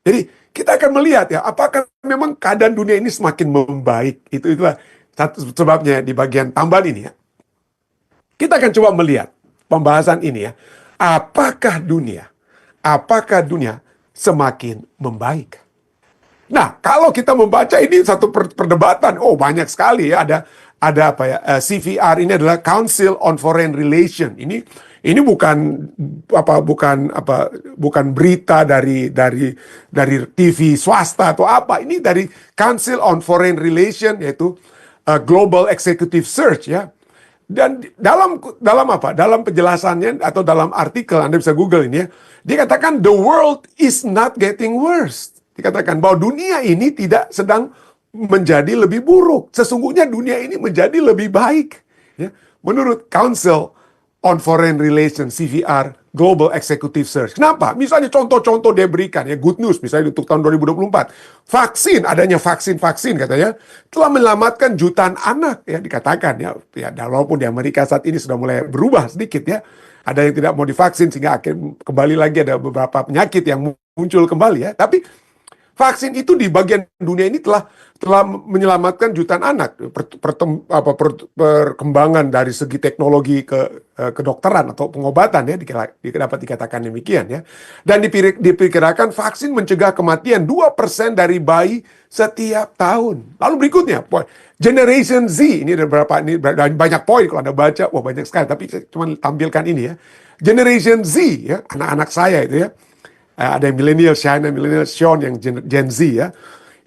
Jadi kita akan melihat ya, apakah memang keadaan dunia ini semakin membaik. Itulah satu sebabnya di bagian tambahan ini ya. Kita akan coba melihat pembahasan ini ya. Apakah dunia semakin membaik? Nah, kalau kita membaca ini satu perdebatan, oh banyak sekali ya, ada apa ya, CVR ini adalah Council on Foreign Relations. Ini bukan berita dari TV swasta atau apa. Ini dari Council on Foreign Relations, yaitu Global Executive Search ya. Dan dalam penjelasannya atau dalam artikel, Anda bisa Google ini ya, dikatakan the world is not getting worse. Dikatakan bahwa dunia ini tidak sedang menjadi lebih buruk. Sesungguhnya dunia ini menjadi lebih baik. Ya. Menurut Council on Foreign Relations, CVR, Global Executive Search. Kenapa? Misalnya contoh-contoh dia berikan, ya good news, misalnya untuk tahun 2024. Adanya vaksin katanya, telah menyelamatkan jutaan anak, ya dikatakan. Ya, walaupun di Amerika saat ini sudah mulai berubah sedikit ya. Ada yang tidak mau divaksin, sehingga kembali lagi ada beberapa penyakit yang muncul kembali ya. Tapi vaksin itu di bagian dunia ini telah menyelamatkan jutaan anak. Perkembangan dari segi teknologi kedokteran atau pengobatan ya dapat dikatakan demikian ya. Dan diperkirakan vaksin mencegah kematian 2% dari bayi setiap tahun. Lalu berikutnya, Generation Z, ini ada banyak poin kalau Anda baca, wah banyak sekali, tapi saya cuma tampilkan ini ya. Generation Z ya, anak-anak saya itu ya. Ada yang millennial China, millennial Sean, yang Gen Z ya.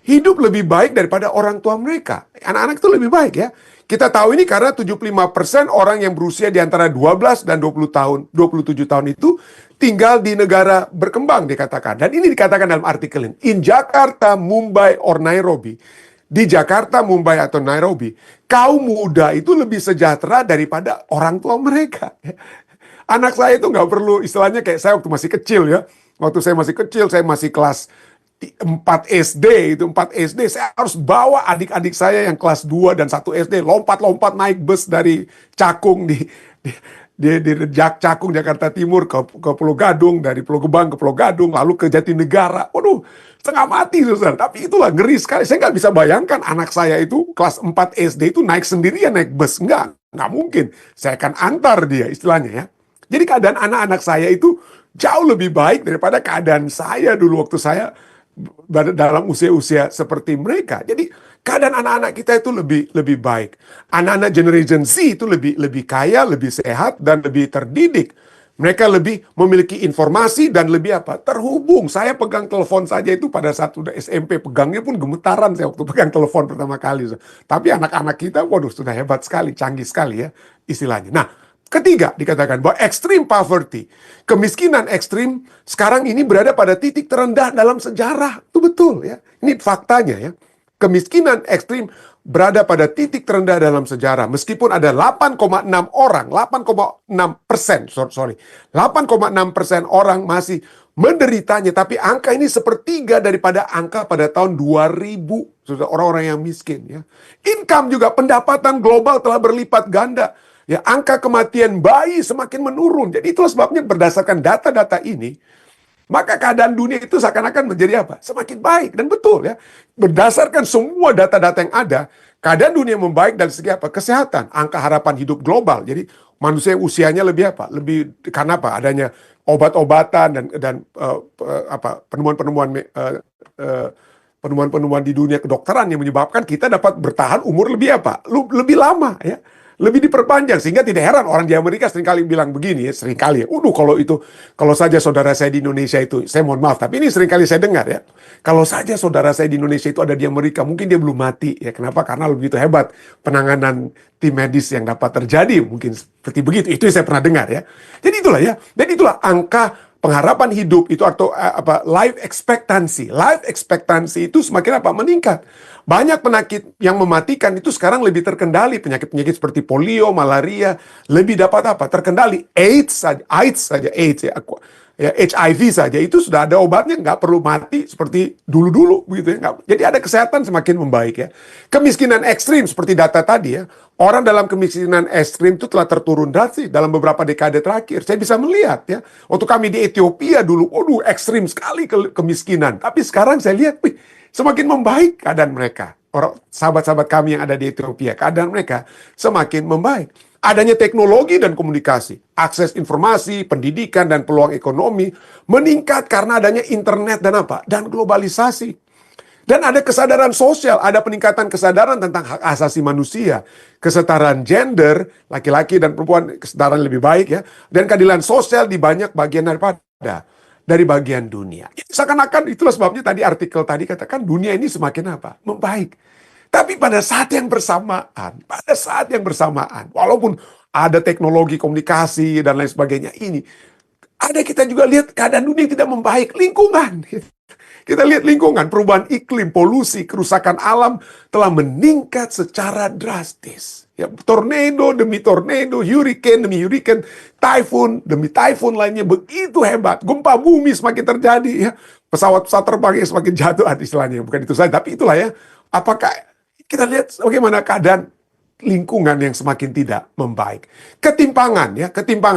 Hidup lebih baik daripada orang tua mereka. Anak-anak itu lebih baik ya. Kita tahu ini karena 75% orang yang berusia di antara 12 dan 27 tahun itu tinggal di negara berkembang dikatakan. Dan ini dikatakan dalam artikel ini. In Jakarta, Mumbai, or Nairobi. Di Jakarta, Mumbai, atau Nairobi, kaum muda itu lebih sejahtera daripada orang tua mereka. Anak saya itu nggak perlu, istilahnya kayak saya waktu masih kecil ya. Waktu saya masih kecil, saya masih kelas 4 SD, saya harus bawa adik-adik saya yang kelas 2 dan 1 SD, lompat-lompat naik bus dari Cakung di Cakung, Jakarta Timur ke Pulau Gadung, dari Pulau Gebang ke Pulau Gadung, lalu ke Jatinegara. Waduh, setengah mati, saudara. Tapi itulah ngeri sekali. Saya nggak bisa bayangkan anak saya itu kelas 4 SD itu naik sendirian, naik bus. Nggak mungkin. Saya akan antar dia, istilahnya ya. Jadi keadaan anak-anak saya itu jauh lebih baik daripada keadaan saya dulu waktu saya dalam usia-usia seperti mereka. Jadi keadaan anak-anak kita itu lebih baik. Anak-anak Generation Z itu lebih kaya, lebih sehat, dan lebih terdidik. Mereka lebih memiliki informasi dan lebih terhubung. Saya pegang telepon saja itu pada saat udah SMP, pegangnya pun gemetaran saya waktu pegang telepon pertama kali. Tapi anak-anak kita, waduh, sudah hebat sekali, canggih sekali ya istilahnya. Nah, ketiga, dikatakan bahwa extreme poverty, kemiskinan ekstrim sekarang ini berada pada titik terendah dalam sejarah. Itu betul ya. Ini faktanya ya. Kemiskinan ekstrim berada pada titik terendah dalam sejarah. Meskipun ada 8,6% orang masih menderitanya. Tapi angka ini sepertiga daripada angka pada tahun 2000. Sudah orang-orang yang miskin ya. Income juga, pendapatan global telah berlipat ganda. Ya, angka kematian bayi semakin menurun. Jadi itulah sebabnya berdasarkan data-data ini, maka keadaan dunia itu seakan-akan menjadi semakin baik. Dan betul ya, berdasarkan semua data-data yang ada, keadaan dunia membaik dari segi kesehatan, angka harapan hidup global. Jadi manusia usianya lebih karena adanya obat-obatan dan penemuan-penemuan di dunia kedokteran yang menyebabkan kita dapat bertahan umur lebih lama ya. Lebih diperpanjang, sehingga tidak heran orang di Amerika seringkali bilang begini ya, kalau saja saudara saya di Indonesia itu, saya mohon maaf, tapi ini seringkali saya dengar ya, kalau saja saudara saya di Indonesia itu ada di Amerika, mungkin dia belum mati ya. Kenapa? Karena begitu hebat penanganan tim medis yang dapat terjadi, mungkin seperti begitu. Itu yang saya pernah dengar ya. Jadi itulah ya, dan itulah angka pengharapan hidup itu atau life expectancy itu semakin meningkat. Banyak penyakit yang mematikan itu sekarang lebih terkendali. Penyakit-penyakit seperti polio, malaria lebih dapat terkendali. AIDS saja ya, ya HIV saja itu sudah ada obatnya, nggak perlu mati seperti dulu-dulu begitu ya. Jadi ada kesehatan semakin membaik ya. Kemiskinan ekstrim seperti data tadi ya, orang dalam kemiskinan ekstrim itu telah terturun drastis dalam beberapa dekade terakhir. Saya bisa melihat ya, waktu kami di Ethiopia dulu, waduh ekstrim sekali kemiskinan. Tapi sekarang saya lihat, wih, semakin membaik keadaan mereka. Orang sahabat-sahabat kami yang ada di Ethiopia, keadaan mereka semakin membaik. Adanya teknologi dan komunikasi, akses informasi, pendidikan, dan peluang ekonomi meningkat karena adanya internet dan apa? Dan globalisasi. Dan ada kesadaran sosial, ada peningkatan kesadaran tentang hak asasi manusia, kesetaraan gender, laki-laki dan perempuan kesetaraan lebih baik ya, dan keadilan sosial di banyak bagian dari bagian dunia. Seakan-akan itulah sebabnya tadi artikel tadi katakan dunia ini semakin apa? Membaik. Tapi pada saat yang bersamaan, walaupun ada teknologi komunikasi dan lain sebagainya ini, ada kita juga lihat keadaan dunia tidak membaik, lingkungan. Kita lihat lingkungan, perubahan iklim, polusi, kerusakan alam telah meningkat secara drastis. Ya, tornado demi tornado, hurricane demi hurricane, typhoon demi typhoon lainnya begitu hebat. Gempa bumi semakin terjadi ya. Pesawat-pesawat terbang yang semakin jatuh istilahnya. Bukan itu saja, tapi itulah ya. Apakah kita lihat bagaimana keadaan lingkungan yang semakin tidak membaik. Ketimpangan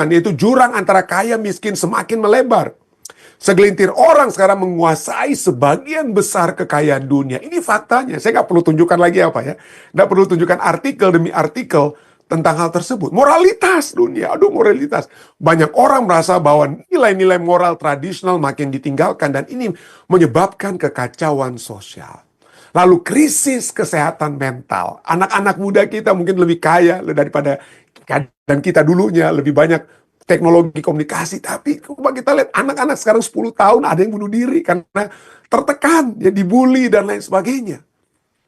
yaitu jurang antara kaya miskin semakin melebar. Segelintir orang sekarang menguasai sebagian besar kekayaan dunia. Ini faktanya. Saya nggak perlu tunjukkan lagi apa ya. Nggak perlu tunjukkan artikel demi artikel tentang hal tersebut. Moralitas dunia. Aduh, moralitas. Banyak orang merasa bahwa nilai-nilai moral tradisional makin ditinggalkan. Dan ini menyebabkan kekacauan sosial. Lalu krisis kesehatan mental. Anak-anak muda kita mungkin lebih kaya daripada dan kita dulunya, lebih banyak teknologi komunikasi. Tapi coba kita lihat anak-anak sekarang 10 tahun ada yang bunuh diri karena tertekan, ya dibully dan lain sebagainya.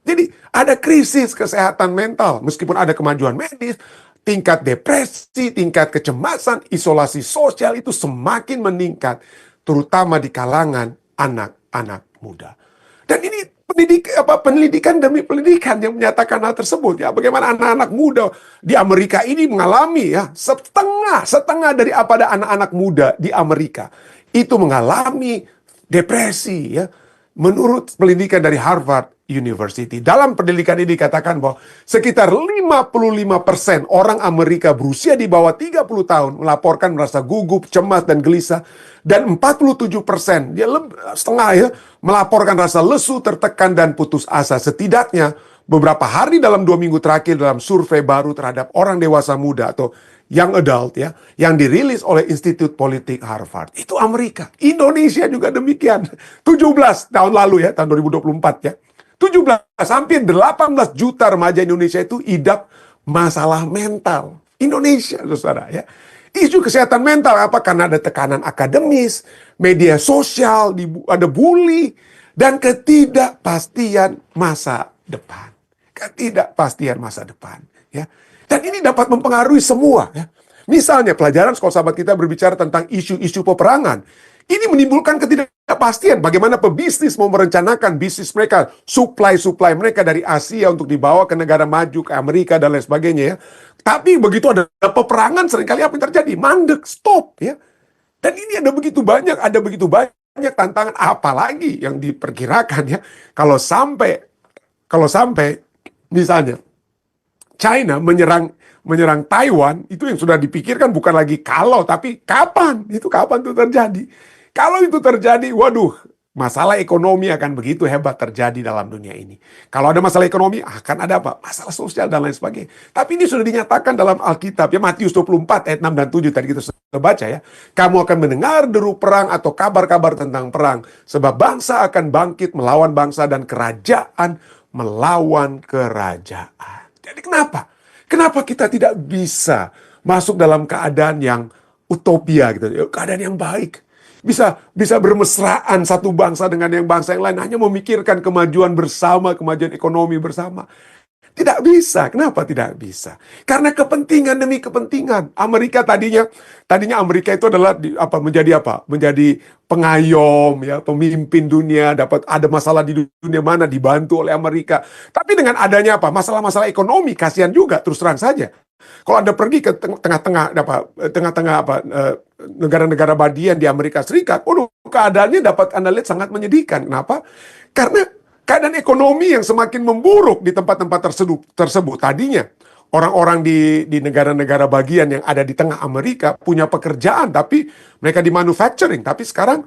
Jadi ada krisis kesehatan mental. Meskipun ada kemajuan medis, tingkat depresi, tingkat kecemasan, isolasi sosial itu semakin meningkat. Terutama di kalangan anak-anak muda. Dan ini pendidikan demi pendidikan yang menyatakan hal tersebut ya. Bagaimana anak-anak muda di Amerika ini mengalami ya setengah dari apa ada anak-anak muda di Amerika itu mengalami depresi ya. Menurut penelitian dari Harvard University, dalam penelitian ini dikatakan bahwa sekitar 55% orang Amerika berusia di bawah 30 tahun melaporkan merasa gugup, cemas, dan gelisah. Dan 47%, setengah ya, melaporkan rasa lesu, tertekan, dan putus asa. Setidaknya beberapa hari dalam 2 minggu terakhir dalam survei baru terhadap orang dewasa muda atau young adult ya, yang dirilis oleh Institut Politik Harvard. Itu Amerika. Indonesia juga demikian. 17 tahun lalu ya, tahun 2024 ya. 17, hampir 18 juta remaja Indonesia itu idap masalah mental. Indonesia, saudara ya. Isu kesehatan mental apa? Karena ada tekanan akademis, media sosial, ada bully, dan ketidakpastian masa depan. Ketidakpastian masa depan. Ya. Dan ini dapat mempengaruhi semua. Ya. Misalnya pelajaran sekolah sahabat kita berbicara tentang isu-isu peperangan. Ini menimbulkan ketidakpastian. Bagaimana pebisnis mau merencanakan bisnis mereka, supply mereka dari Asia untuk dibawa ke negara maju, ke Amerika dan lain sebagainya ya. Tapi begitu ada peperangan seringkali apa yang terjadi? Mandek, stop ya. Dan ini ada begitu banyak tantangan, apalagi yang diperkirakan ya. Kalau sampai misalnya China menyerang Taiwan, itu yang sudah dipikirkan bukan lagi kalau, tapi kapan. Itu kapan itu terjadi. Kalau itu terjadi, waduh, masalah ekonomi akan begitu hebat terjadi dalam dunia ini. Kalau ada masalah ekonomi, akan ada apa? Masalah sosial dan lain sebagainya. Tapi ini sudah dinyatakan dalam Alkitab. Ya, Matius 24 ayat 6 dan 7 tadi kita sudah baca ya. Kamu akan mendengar deru perang atau kabar-kabar tentang perang. Sebab bangsa akan bangkit melawan bangsa dan kerajaan melawan kerajaan. Jadi kenapa? Kenapa kita tidak bisa masuk dalam keadaan yang utopia gitu, keadaan yang baik? Bisa bermesraan satu bangsa dengan yang bangsa yang lain, hanya memikirkan kemajuan bersama, kemajuan ekonomi bersama. Tidak bisa. Kenapa tidak bisa? Karena kepentingan demi kepentingan. Amerika tadinya Amerika itu adalah menjadi apa? Menjadi pengayom ya, pemimpin dunia, dapat ada masalah di dunia mana dibantu oleh Amerika. Tapi dengan adanya apa? Masalah-masalah ekonomi, kasihan juga terus terang saja. Kalau Anda pergi ke tengah-tengah negara-negara bagian di Amerika Serikat, keadaannya dapat Anda lihat sangat menyedihkan. Kenapa? Karena keadaan ekonomi yang semakin memburuk di tempat-tempat tersebut. Tadinya orang-orang di negara-negara bagian yang ada di tengah Amerika punya pekerjaan, tapi mereka di manufacturing. Tapi sekarang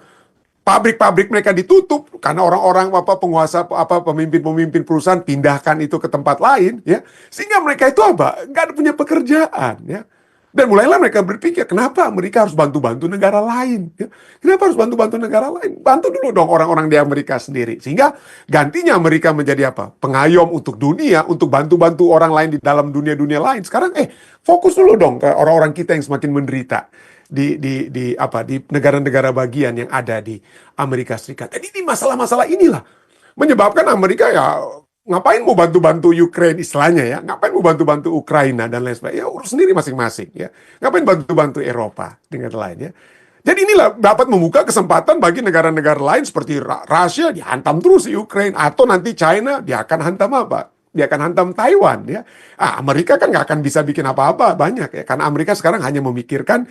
pabrik-pabrik mereka ditutup karena orang-orang penguasa pemimpin-pemimpin perusahaan pindahkan itu ke tempat lain, ya, sehingga mereka itu nggak ada punya pekerjaan, ya. Dan mulailah mereka berpikir, kenapa Amerika harus bantu-bantu negara lain, ya? Kenapa harus bantu-bantu negara lain? Bantu dulu dong orang-orang di Amerika sendiri, sehingga gantinya Amerika menjadi apa? Pengayom untuk dunia, untuk bantu-bantu orang lain di dalam dunia-dunia lain. Sekarang fokus dulu dong ke orang-orang kita yang semakin menderita di negara-negara bagian yang ada di Amerika Serikat. Jadi ini masalah-masalah inilah menyebabkan Amerika ya ngapain mau bantu-bantu Ukraine istilahnya ya, ngapain mau bantu-bantu Ukraina dan lain sebagainya, ya urus sendiri masing-masing ya, ngapain bantu-bantu Eropa dengan lainnya. Jadi inilah dapat membuka kesempatan bagi negara-negara lain seperti Rusia dihantam terus di Ukraine, atau nanti China dia akan hantam apa? Dia akan hantam Taiwan ya. Amerika kan nggak akan bisa bikin apa-apa banyak ya, karena Amerika sekarang hanya memikirkan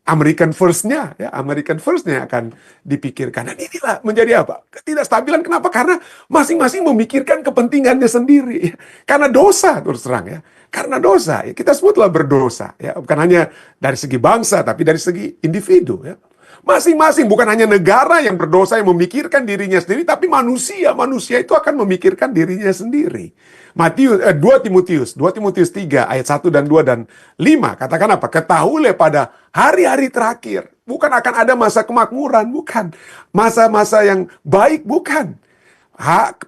American first-nya, ya, American first-nya akan dipikirkan. Dan inilah menjadi apa? Ketidakstabilan. Kenapa? Karena masing-masing memikirkan kepentingannya sendiri. Ya. Karena dosa, terus terang ya. Karena dosa, ya. Kita sebutlah berdosa. Ya. Bukan hanya dari segi bangsa, tapi dari segi individu. Ya. Masing-masing, bukan hanya negara yang berdosa yang memikirkan dirinya sendiri, tapi manusia. Manusia itu akan memikirkan dirinya sendiri. 2 Timotius 3 ayat 1 dan 2 dan 5 katakan apa? Ketahuilah pada hari-hari terakhir bukan akan ada masa kemakmuran, bukan. Masa-masa yang baik, bukan.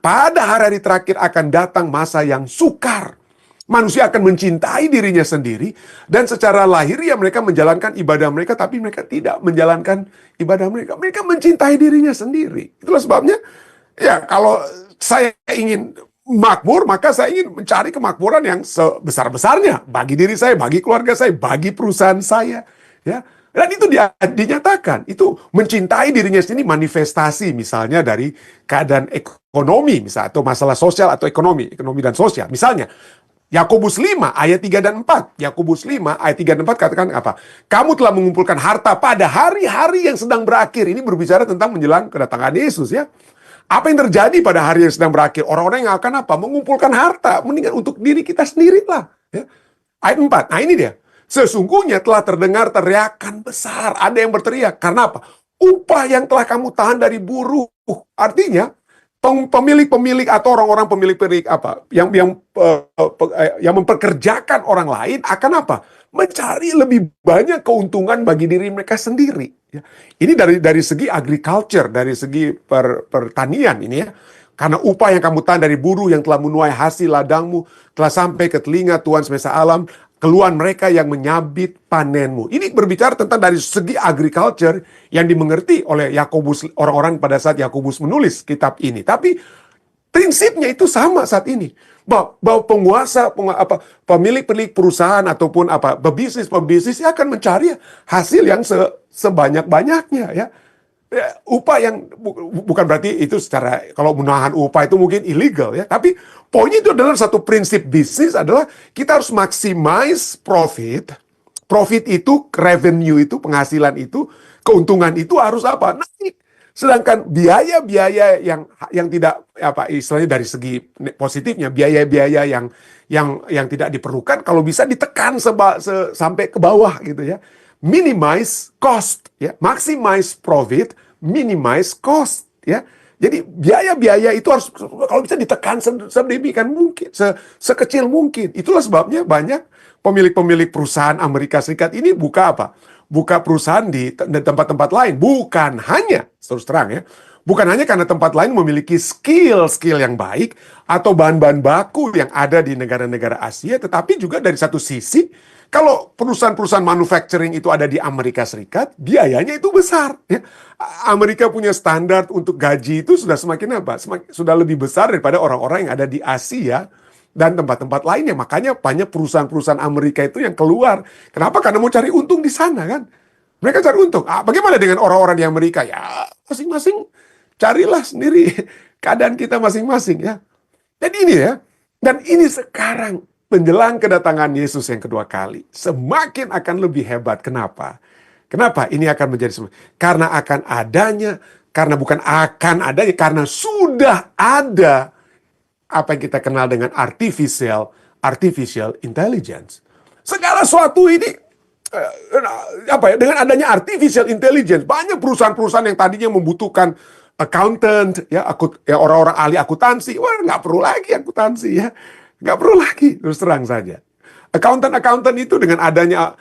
Pada hari-hari terakhir akan datang masa yang sukar. Manusia akan mencintai dirinya sendiri dan secara lahiriah mereka menjalankan ibadah mereka, tapi mereka tidak menjalankan ibadah mereka. Mereka mencintai dirinya sendiri. Itulah sebabnya ya kalau saya ingin makmur, maka saya ingin mencari kemakmuran yang sebesar-besarnya bagi diri saya, bagi keluarga saya, bagi perusahaan saya, ya. Dan itu dinyatakan, itu mencintai dirinya sendiri manifestasi misalnya dari keadaan ekonomi misalnya, atau masalah sosial atau ekonomi dan sosial. Misalnya Yakobus 5 ayat 3 dan 4. Yakobus 5 ayat 3 dan 4 katakan apa? Kamu telah mengumpulkan harta pada hari-hari yang sedang berakhir. Ini berbicara tentang menjelang kedatangan Yesus ya. Apa yang terjadi pada hari yang sedang berakhir? Orang-orang yang akan apa? Mengumpulkan harta. Mendingan untuk diri kita sendiri lah. Ya. Ayat 4. Nah ini dia. Sesungguhnya telah terdengar teriakan besar. Ada yang berteriak. Karena apa? Upah yang telah kamu tahan dari buruh. Artinya, pemilik-pemilik atau orang-orang pemilik apa? Yang mempekerjakan orang lain akan apa? Mencari lebih banyak keuntungan bagi diri mereka sendiri. Ya. Ini dari segi agriculture, dari segi pertanian ini ya. Karena upah yang kamu tahan dari buruh yang telah menuai hasil ladangmu telah sampai ke telinga Tuhan semesta alam, keluhan mereka yang menyabit panenmu. Ini berbicara tentang dari segi agriculture yang dimengerti oleh Yakobus, orang-orang pada saat Yakobus menulis kitab ini. Tapi prinsipnya itu sama saat ini. Bahwa pemilik perusahaan ataupun pebisnis akan mencari hasil yang sebanyak-banyaknya ya. Upah yang bukan berarti itu secara kalau menahan upah itu mungkin illegal ya, tapi poinnya itu adalah satu prinsip bisnis adalah kita harus maximize profit. Profit itu, revenue itu, penghasilan itu, keuntungan itu harus apa? Naik. Sedangkan biaya-biaya yang tidak istilahnya dari segi positifnya, biaya-biaya yang tidak diperlukan kalau bisa ditekan sampai ke bawah gitu ya. Minimize cost ya, maximize profit, minimize cost ya. Jadi biaya-biaya itu harus kalau bisa ditekan sedemikian mungkin, sekecil mungkin. Itulah sebabnya banyak pemilik-pemilik perusahaan Amerika Serikat ini buka perusahaan di tempat-tempat lain. Bukan hanya, terus terang ya, bukan hanya karena tempat lain memiliki skill-skill yang baik atau bahan-bahan baku yang ada di negara-negara Asia, tetapi juga dari satu sisi, kalau perusahaan-perusahaan manufacturing itu ada di Amerika Serikat, biayanya itu besar. Ya. Amerika punya standar untuk gaji itu sudah sudah lebih besar daripada orang-orang yang ada di Asia dan tempat-tempat lainnya. Makanya banyak perusahaan-perusahaan Amerika itu yang keluar. Kenapa? Karena mau cari untung di sana kan. Mereka cari untung. Bagaimana dengan orang-orang di Amerika? Ya, masing-masing carilah sendiri keadaan kita masing-masing ya. Dan ini ya, dan ini sekarang menjelang kedatangan Yesus yang kedua kali, semakin akan lebih hebat. Kenapa? Kenapa ini akan menjadi karena akan adanya, karena bukan akan adanya, karena sudah ada apa yang kita kenal dengan artificial intelligence. Segala sesuatu ini dengan adanya artificial intelligence, banyak perusahaan-perusahaan yang tadinya membutuhkan accountant, ya orang-orang ahli akuntansi, wah nggak perlu lagi akuntansi ya, nggak perlu lagi, terus terang saja. Accountant itu dengan adanya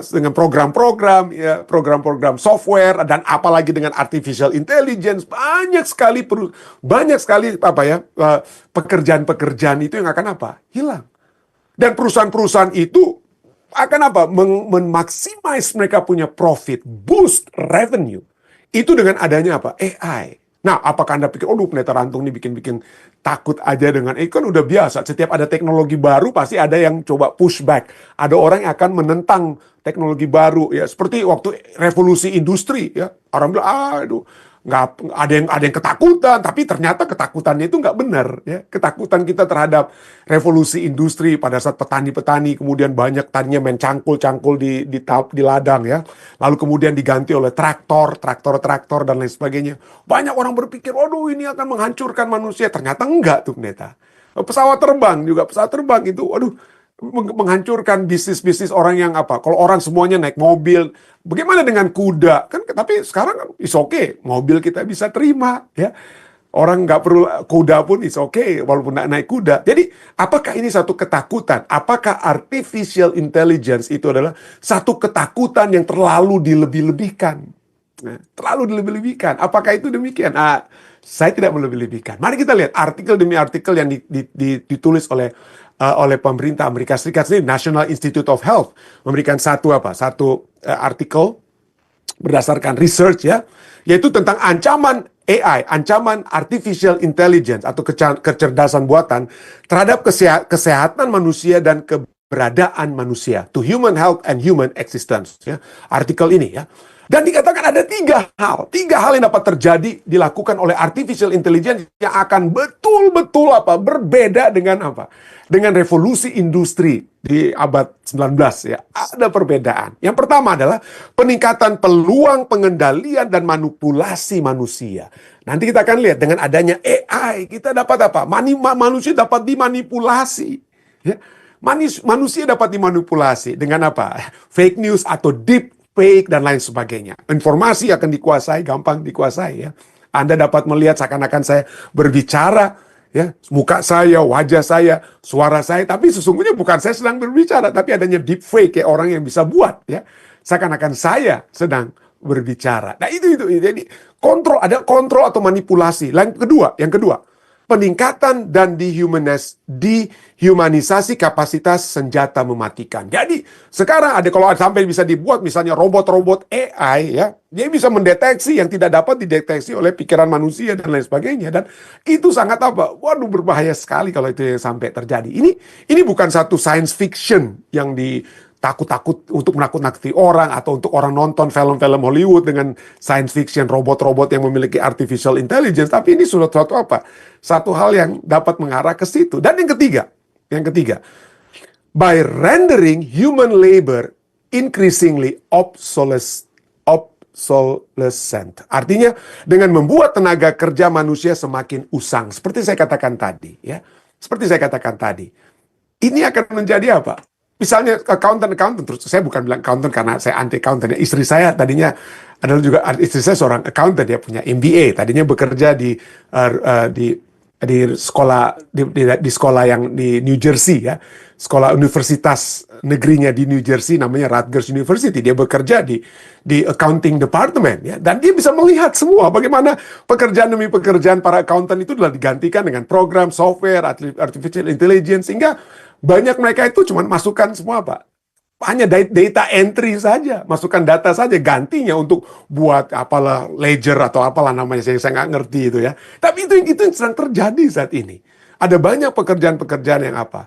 dengan program-program, ya, program-program software dan apalagi dengan artificial intelligence, banyak sekali pekerjaan-pekerjaan itu yang akan hilang. Dan perusahaan-perusahaan itu akan memaksimais mereka punya profit, boost revenue. Itu dengan adanya AI. Nah, apakah Anda pikir, Pendeta Rantung ini bikin-bikin takut aja dengan kan udah biasa. Setiap ada teknologi baru, pasti ada yang coba pushback. Ada orang yang akan menentang teknologi baru. Ya, seperti waktu revolusi industri. Ya, orang bilang, aduh, nggak ada yang ketakutan, tapi ternyata ketakutannya itu nggak benar. Ya, ketakutan kita terhadap revolusi industri pada saat petani-petani kemudian banyak tadinya main cangkul di ladang ya, lalu kemudian diganti oleh traktor dan lain sebagainya. Banyak orang berpikir, waduh ini akan menghancurkan manusia. Ternyata enggak tuh pendeta. Pesawat terbang itu, waduh, menghancurkan bisnis-bisnis orang yang kalau orang semuanya naik mobil, bagaimana dengan kuda kan? Tapi sekarang kan is okay, mobil kita bisa terima ya, orang nggak perlu kuda pun is okay walaupun nggak naik kuda. Jadi apakah ini satu ketakutan? Apakah artificial intelligence itu adalah satu ketakutan yang terlalu dilebih-lebihkan? Terlalu dilebih-lebihkan. Apakah itu demikian? Saya tidak melebih-lebihkan. Mari kita lihat artikel demi artikel yang ditulis oleh pemerintah Amerika Serikat sendiri. National Institute of Health memberikan satu artikel berdasarkan research ya, yaitu tentang ancaman AI, ancaman artificial intelligence atau kecerdasan buatan terhadap kesehatan manusia dan keberadaan manusia, to human health and human existence ya. Artikel ini ya. Dan dikatakan ada tiga hal yang dapat terjadi dilakukan oleh artificial intelligence yang akan betul-betul berbeda dengan dengan revolusi industri di abad 19 ya. Ada perbedaan. Yang pertama adalah peningkatan peluang pengendalian dan manipulasi manusia. Nanti kita akan lihat dengan adanya AI kita dapat manusia dapat dimanipulasi ya. Manusia dapat dimanipulasi dengan fake news atau deep fake dan lain sebagainya. Informasi akan dikuasai, gampang dikuasai ya. Anda dapat melihat seakan-akan saya berbicara ya, muka saya, wajah saya, suara saya, tapi sesungguhnya bukan saya sedang berbicara, tapi adanya deep fake ya, orang yang bisa buat ya. Seakan-akan saya sedang berbicara. Nah, itu jadi ada kontrol atau manipulasi. Yang kedua, peningkatan dan dehumanisasi kapasitas senjata mematikan. Jadi sekarang kalau sampai bisa dibuat misalnya robot-robot AI ya, dia bisa mendeteksi yang tidak dapat dideteksi oleh pikiran manusia dan lain sebagainya. Dan itu sangat waduh berbahaya sekali kalau itu yang sampai terjadi. Ini bukan satu science fiction yang takut-takut untuk menakut-nakuti orang atau untuk orang nonton film-film Hollywood dengan science fiction robot-robot yang memiliki artificial intelligence, tapi ini satu hal yang dapat mengarah ke situ. Dan yang ketiga, by rendering human labor increasingly obsolescent. Artinya dengan membuat tenaga kerja manusia semakin usang. Seperti saya katakan tadi, ya. Ini akan menjadi Misalnya accountant, terus saya bukan bilang accountant karena saya anti accountant. Istri saya tadinya istri saya seorang accountant, dia punya MBA. Tadinya bekerja di sekolah yang di New Jersey ya, sekolah universitas negerinya di New Jersey namanya Rutgers University. Dia bekerja di accounting department ya, dan dia bisa melihat semua bagaimana pekerjaan demi pekerjaan para accountant itu telah digantikan dengan program software artificial intelligence, sehingga banyak mereka itu cuma masukkan semua hanya data entry saja, masukkan data saja, gantinya untuk buat ledger atau apalah namanya, saya nggak ngerti itu ya. Tapi itu yang sedang terjadi saat ini. ada banyak pekerjaan-pekerjaan yang apa?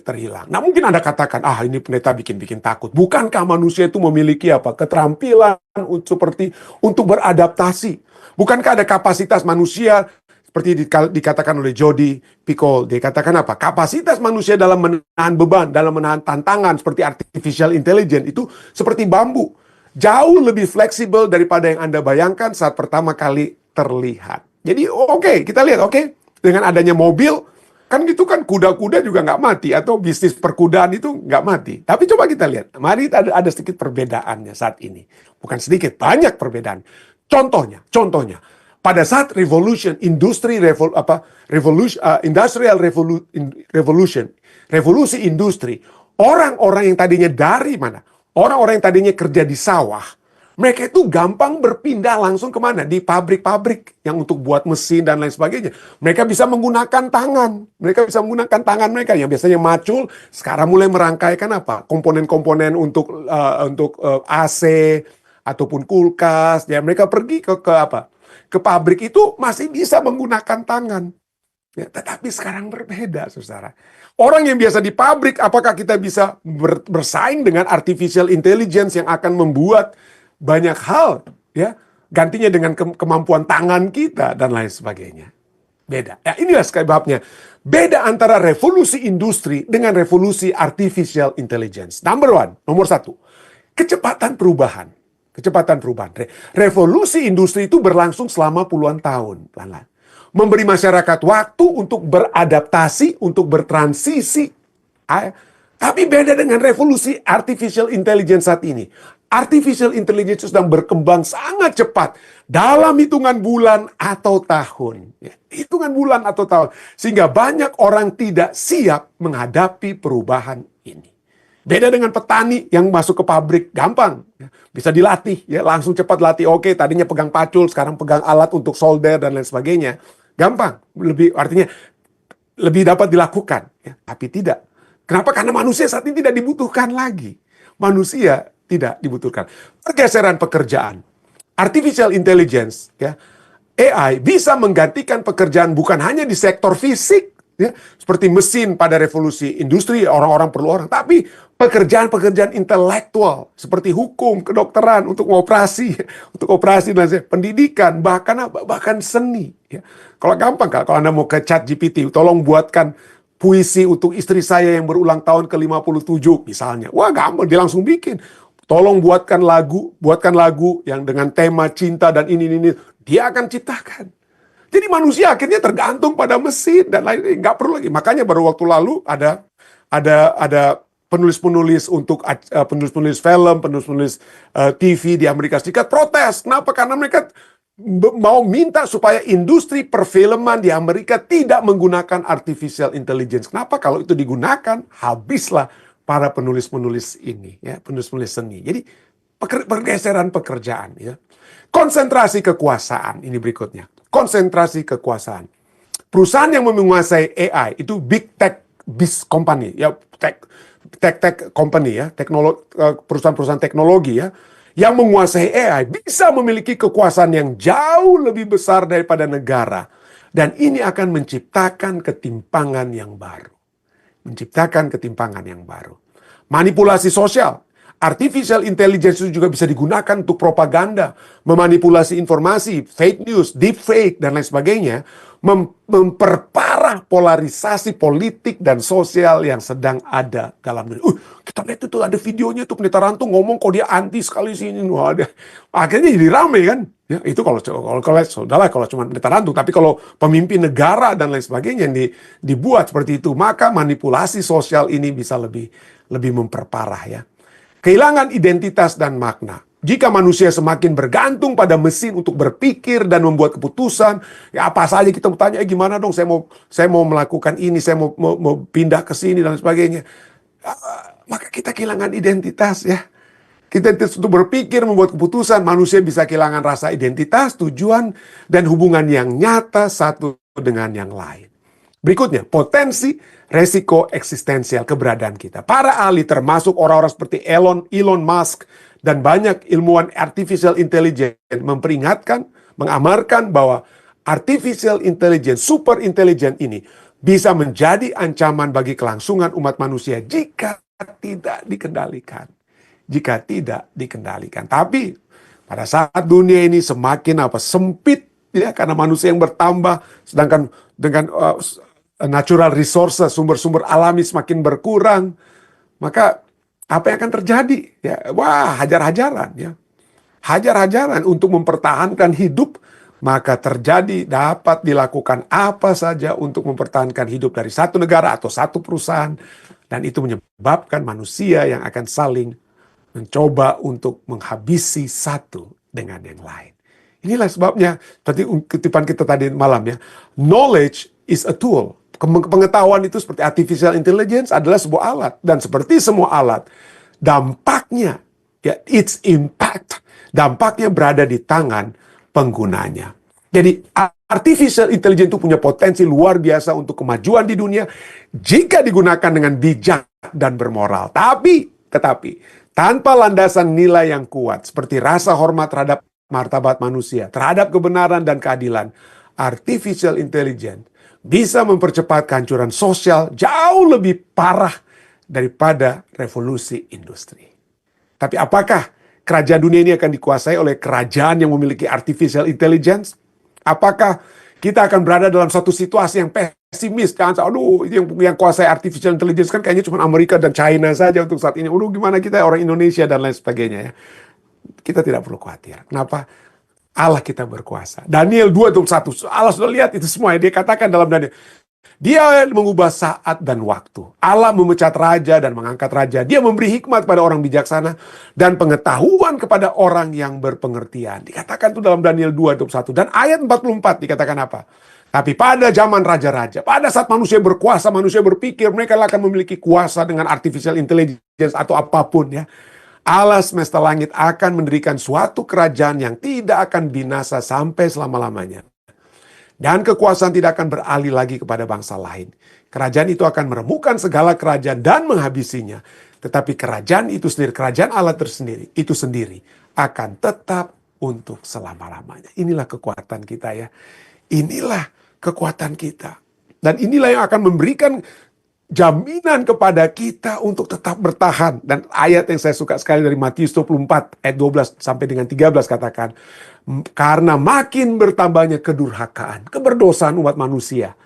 Terhilang. Nah, mungkin Anda katakan, ini pendeta bikin takut. Bukankah manusia itu memiliki apa? Keterampilan seperti untuk beradaptasi. Bukankah ada kapasitas manusia seperti dikatakan oleh Jody Picoult, dikatakan apa? Kapasitas manusia dalam menahan beban, dalam menahan tantangan seperti artificial intelligence itu seperti bambu. Jauh lebih fleksibel daripada yang Anda bayangkan saat pertama kali terlihat. Jadi oke, kita lihat dengan adanya mobil, kan gitu kan kuda-kuda juga nggak mati, atau bisnis perkudaan itu nggak mati. Tapi coba kita lihat, mari ada sedikit perbedaannya saat ini. Bukan sedikit, banyak perbedaan. Contohnya, pada saat revolusi industri, orang-orang yang tadinya dari mana? Orang-orang yang tadinya kerja di sawah, mereka itu gampang berpindah langsung kemana? Di pabrik-pabrik yang untuk buat mesin dan lain sebagainya. Mereka bisa menggunakan tangan. Mereka bisa menggunakan tangan mereka yang biasanya macul, sekarang mulai merangkaikan apa? Komponen-komponen untuk AC ataupun kulkas. Ya, mereka pergi ke apa? Ke pabrik itu masih bisa menggunakan tangan. Ya, tetapi sekarang berbeda, saudara. Orang yang biasa di pabrik, apakah kita bisa bersaing dengan artificial intelligence yang akan membuat banyak hal, ya, gantinya dengan kemampuan tangan kita dan lain sebagainya. Beda. Ya, inilah sebabnya. Beda antara revolusi industri dengan revolusi artificial intelligence. Nomor satu, kecepatan perubahan. Revolusi industri itu berlangsung selama puluhan tahun. Pelan-pelan. Memberi masyarakat waktu untuk beradaptasi, untuk bertransisi. Tapi beda dengan revolusi artificial intelligence saat ini. Artificial intelligence sedang berkembang sangat cepat dalam hitungan bulan atau tahun. Hitungan bulan atau tahun. Sehingga banyak orang tidak siap menghadapi perubahan ini. Beda dengan petani yang masuk ke pabrik, gampang. Bisa dilatih, ya, langsung cepat latih. Oke, tadinya pegang pacul, sekarang pegang alat untuk solder dan lain sebagainya. Gampang, artinya lebih dapat dilakukan. Ya, tapi tidak. Kenapa? Karena manusia saat ini tidak dibutuhkan lagi. Manusia tidak dibutuhkan. Pergeseran pekerjaan. Artificial intelligence, ya, AI bisa menggantikan pekerjaan bukan hanya di sektor fisik, ya, seperti mesin pada revolusi industri, orang-orang perlu orang, tapi pekerjaan-pekerjaan intelektual seperti hukum, kedokteran, untuk operasi, dan pendidikan, bahkan seni. Ya. Kalau gampang, kalau Anda mau ke ChatGPT, tolong buatkan puisi untuk istri saya yang berulang tahun ke-57 misalnya. Wah, gampang, dia langsung bikin. Tolong buatkan lagu yang dengan tema cinta dan ini, dia akan ciptakan. Jadi manusia akhirnya tergantung pada mesin dan lain-lain, nggak perlu lagi. Makanya baru waktu lalu ada penulis-penulis penulis film, penulis TV di Amerika Serikat protes. Kenapa? Karena mereka mau minta supaya industri perfilman di Amerika tidak menggunakan artificial intelligence. Kenapa? Kalau itu digunakan, habislah para penulis-penulis ini, ya, penulis-penulis seni. Jadi pergeseran pekerjaan, ya. Konsentrasi kekuasaan, ini berikutnya. Konsentrasi kekuasaan. Perusahaan yang menguasai AI itu big tech company, ya, tech company, ya, perusahaan-perusahaan teknologi, ya, yang menguasai AI bisa memiliki kekuasaan yang jauh lebih besar daripada negara, dan ini akan menciptakan ketimpangan yang baru. Manipulasi sosial. Artificial intelligence itu juga bisa digunakan untuk propaganda, memanipulasi informasi, fake news, deepfake, dan lain sebagainya, memperparah polarisasi politik dan sosial yang sedang ada dalam dunia. Kita lihat itu ada videonya tuh, pendeta Rantung ngomong kok dia anti sekali sini. Akhirnya jadi rame kan. Ya, itu kalau cuma pendeta Rantung, tapi kalau pemimpin negara dan lain sebagainya yang dibuat seperti itu, maka manipulasi sosial ini bisa lebih memperparah, ya. Kehilangan identitas dan makna. Jika manusia semakin bergantung pada mesin untuk berpikir dan membuat keputusan, ya apa saja kita bertanya, gimana dong, saya mau melakukan ini, saya mau pindah ke sini dan sebagainya. Maka kita kehilangan identitas, ya. Kita untuk berpikir, membuat keputusan, manusia bisa kehilangan rasa identitas, tujuan, dan hubungan yang nyata satu dengan yang lain. Berikutnya, potensi resiko eksistensial keberadaan kita. Para ahli termasuk orang-orang seperti Elon Musk dan banyak ilmuwan artificial intelligence memperingatkan, mengamarkan bahwa artificial intelligence, super intelligent ini bisa menjadi ancaman bagi kelangsungan umat manusia jika tidak dikendalikan. Jika tidak dikendalikan. Tapi pada saat dunia ini semakin sempit ya, karena manusia yang bertambah, sedangkan dengan natural resources, sumber-sumber alami semakin berkurang, maka apa yang akan terjadi? Ya, wah, hajar-hajaran ya. Hajar-hajaran untuk mempertahankan hidup, maka dapat dilakukan apa saja untuk mempertahankan hidup dari satu negara atau satu perusahaan, dan itu menyebabkan manusia yang akan saling mencoba untuk menghabisi satu dengan yang lain. Inilah sebabnya, seperti kutipan kita tadi malam ya, knowledge is a tool. Pengetahuan itu seperti artificial intelligence adalah sebuah alat. Dan seperti semua alat, dampaknya, ya, its impact, dampaknya berada di tangan penggunanya. Jadi artificial intelligence itu punya potensi luar biasa untuk kemajuan di dunia jika digunakan dengan bijak dan bermoral. Tetapi tanpa landasan nilai yang kuat seperti rasa hormat terhadap martabat manusia, terhadap kebenaran dan keadilan, artificial intelligence bisa mempercepat kehancuran sosial jauh lebih parah daripada revolusi industri. Tapi apakah kerajaan dunia ini akan dikuasai oleh kerajaan yang memiliki artificial intelligence? Apakah kita akan berada dalam satu situasi yang pesimis? Aduh, yang kuasai artificial intelligence kan kayaknya cuma Amerika dan China saja untuk saat ini. Aduh, gimana kita orang Indonesia dan lain sebagainya ya. Kita tidak perlu khawatir. Kenapa? Allah kita berkuasa. Daniel 2:1. Allah sudah lihat itu semua. Dia katakan dalam Daniel. Dia mengubah saat dan waktu. Allah memecat raja dan mengangkat raja. Dia memberi hikmat kepada orang bijaksana dan pengetahuan kepada orang yang berpengertian. Dikatakan itu dalam Daniel 2:1. Dan ayat 44 dikatakan apa? Tapi pada zaman raja-raja, pada saat manusia berkuasa, manusia berpikir mereka akan memiliki kuasa dengan artificial intelligence atau apapun ya. Allah semesta langit akan mendirikan suatu kerajaan yang tidak akan binasa sampai selama-lamanya. Dan kekuasaan tidak akan beralih lagi kepada bangsa lain. Kerajaan itu akan meremukkan segala kerajaan dan menghabisinya. Tetapi kerajaan itu sendiri, kerajaan Allah tersendiri, itu sendiri akan tetap untuk selama-lamanya. Inilah kekuatan kita ya. Inilah kekuatan kita. Dan inilah yang akan memberikan jaminan kepada kita untuk tetap bertahan. Dan ayat yang saya suka sekali dari Matius 24 ayat 12 sampai dengan 13 katakan, karena makin bertambahnya kedurhakaan, keberdosaan umat manusia,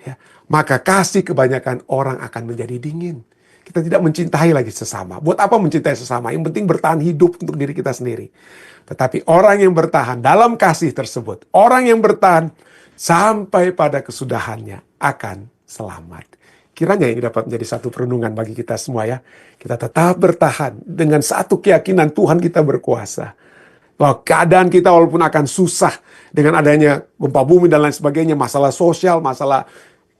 ya, maka kasih kebanyakan orang akan menjadi dingin. Kita tidak mencintai lagi sesama. Buat apa mencintai sesama? Yang penting bertahan hidup untuk diri kita sendiri. Tetapi orang yang bertahan dalam kasih tersebut, orang yang bertahan sampai pada kesudahannya akan selamat. Kiranya ini dapat menjadi satu perenungan bagi kita semua ya. Kita tetap bertahan dengan satu keyakinan Tuhan kita berkuasa. Bahwa keadaan kita walaupun akan susah dengan adanya gempa bumi dan lain sebagainya, masalah sosial, masalah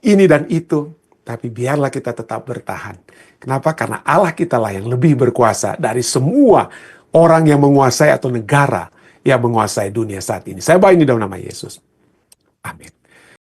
ini dan itu. Tapi biarlah kita tetap bertahan. Kenapa? Karena Allah kita lah yang lebih berkuasa dari semua orang yang menguasai atau negara yang menguasai dunia saat ini. Saya bawa ini dalam nama Yesus. Amin.